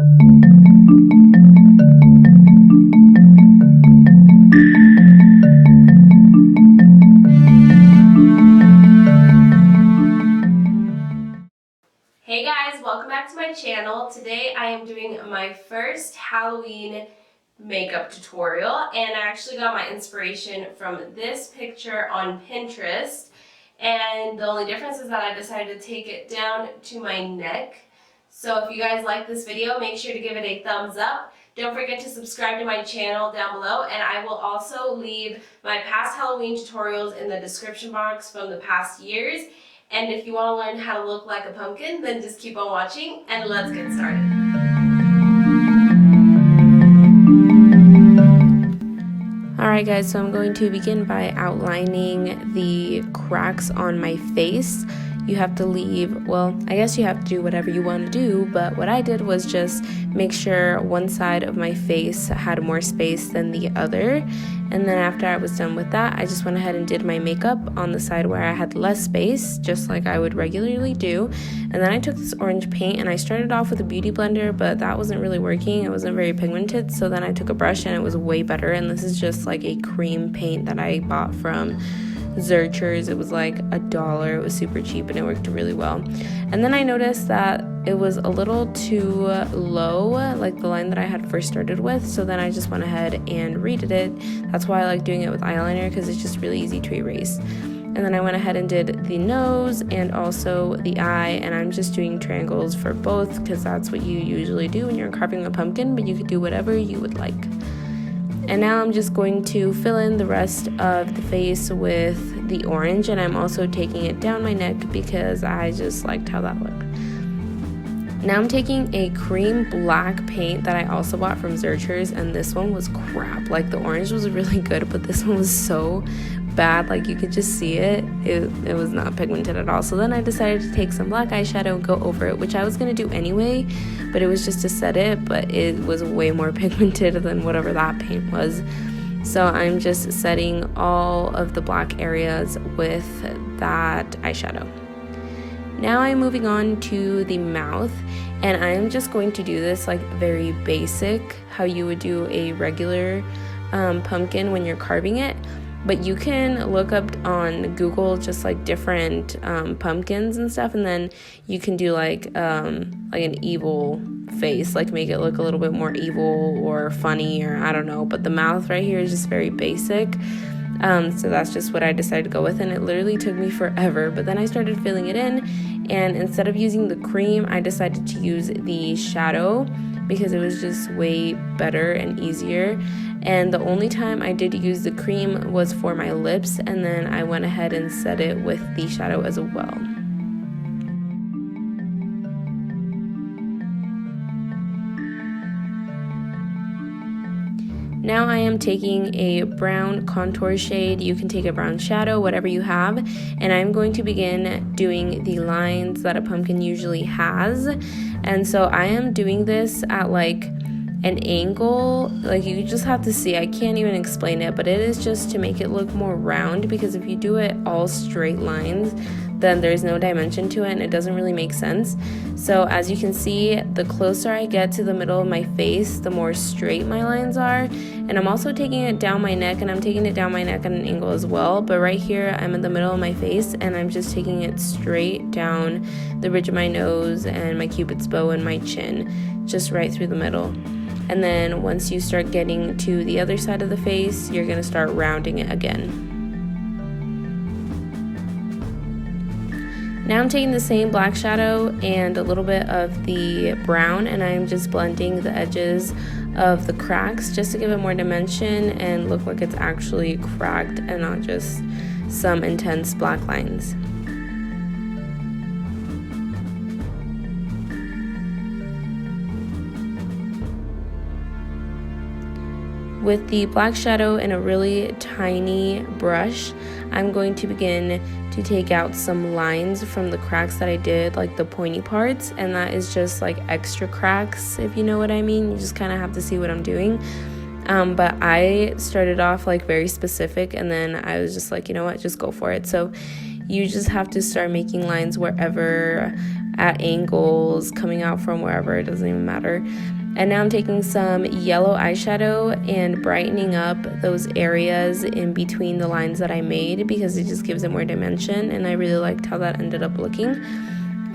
Hey guys, welcome back to my channel. Today I am doing my first Halloween makeup tutorial, and I actually got my inspiration from this picture on Pinterest, and the only difference is that I decided to take it down to my neck. So if you guys like this video, make sure to give it a thumbs up. Don't forget to subscribe to my channel down below, and I will also leave my past Halloween tutorials in the description box from the past years. And if you want to learn how to look like a pumpkin, then just keep on watching, and let's get started. Alright guys, so I'm going to begin by outlining the cracks on my face. You have to leave, well, I guess you have to do whatever you want to do, but what I did was just make sure one side of my face had more space than the other. And then after I was done with that, I just went ahead and did my makeup on the side where I had less space, just like I would regularly do. And then I took this orange paint and I started off with a beauty blender, but that wasn't really working. It wasn't very pigmented, so then I took a brush and it was way better. And this is just like a cream paint that I bought from Zurchers. It was like $1. It was super cheap and it worked really well. And then I noticed that it was a little too low, like the line that I had first started with, so then I just went ahead and redid it. That's why I like doing it with eyeliner, because it's just really easy to erase. And then I went ahead and did the nose and also the eye, and I'm just doing triangles for both because that's what you usually do when you're carving a pumpkin, but you could do whatever you would like. And now I'm just going to fill in the rest of the face with the orange, and I'm also taking it down my neck because I just liked how that looked. Now I'm taking a cream black paint that I also bought from Zurchers, and this one was crap. Like the orange was really good, but this one was so bad, like you could just see it was not pigmented at all. So then I decided to take some black eyeshadow and go over it, which I was gonna do anyway, but it was just to set it, but it was way more pigmented than whatever that paint was. So I'm just setting all of the black areas with that eyeshadow. Now I'm moving on to the mouth, and I am just going to do this like very basic, how you would do a regular pumpkin when you're carving it. But you can look up on Google just like different pumpkins and stuff, and then you can do like an evil face, like make it look a little bit more evil or funny, or I don't know. But the mouth right here is just very basic. So that's just what I decided to go with, and it literally took me forever. But then I started filling it in, and instead of using the cream, I decided to use the shadow because it was just way better and easier. And the only time I did use the cream was for my lips, and then I went ahead and set it with the shadow as well. Now I am taking a brown contour shade. You can take a brown shadow, whatever you have, and I'm going to begin doing the lines that a pumpkin usually has. And so I am doing this at like an angle, like you just have to see. I can't even explain it, but it is just to make it look more round, because if you do it all straight lines, then there's no dimension to it and it doesn't really make sense. So as you can see, the closer I get to the middle of my face, the more straight my lines are. And I'm also taking it down my neck, and I'm taking it down my neck at an angle as well. But right here, I'm in the middle of my face, and I'm just taking it straight down the ridge of my nose and my cupid's bow and my chin, just right through the middle. And then once you start getting to the other side of the face, you're gonna start rounding it again. Now I'm taking the same black shadow and a little bit of the brown, and I'm just blending the edges of the cracks just to give it more dimension and look like it's actually cracked and not just some intense black lines. With the black shadow and a really tiny brush, I'm going to begin to take out some lines from the cracks that I did, like the pointy parts, and that is just like extra cracks, if you know what I mean. You just kind of have to see what I'm doing. But I started off like very specific, and then I was just like, you know what, just go for it. So you just have to start making lines wherever at angles, coming out from wherever, it doesn't even matter. And now I'm taking some yellow eyeshadow and brightening up those areas in between the lines that I made because it just gives it more dimension, and I really liked how that ended up looking.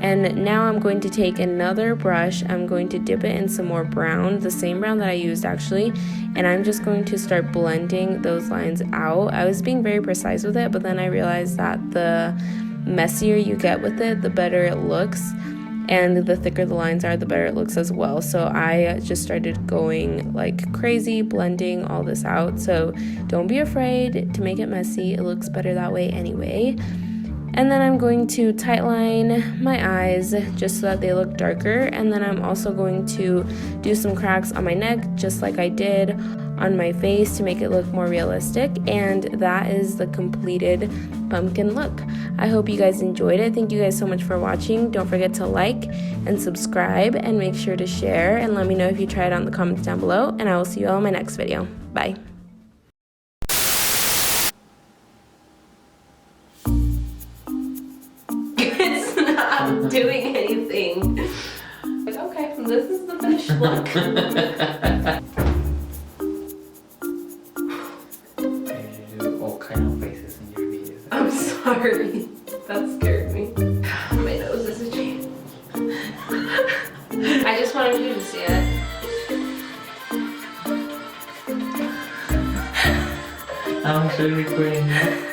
And now I'm going to take another brush, I'm going to dip it in some more brown, the same brown that I used actually, and I'm just going to start blending those lines out. I was being very precise with it, but then I realized that the messier you get with it, the better it looks. And the thicker the lines are, the better it looks as well. So I just started going like crazy, blending all this out. So don't be afraid to make it messy. It looks better that way anyway. And then I'm going to tightline my eyes just so that they look darker. And then I'm also going to do some cracks on my neck, just like I did on my face, to make it look more realistic. And that is the completed pumpkin look. I hope you guys enjoyed it. Thank you guys so much for watching. Don't forget to like and subscribe, and make sure to share, and let me know if you try it on the comments down below, and I will see you all in my next video. Bye. It's not doing anything. Like, okay, this is the finished look. I'm sorry. That scared me. My nose is itchy. I just wanted you to see it. I'm actually recording that.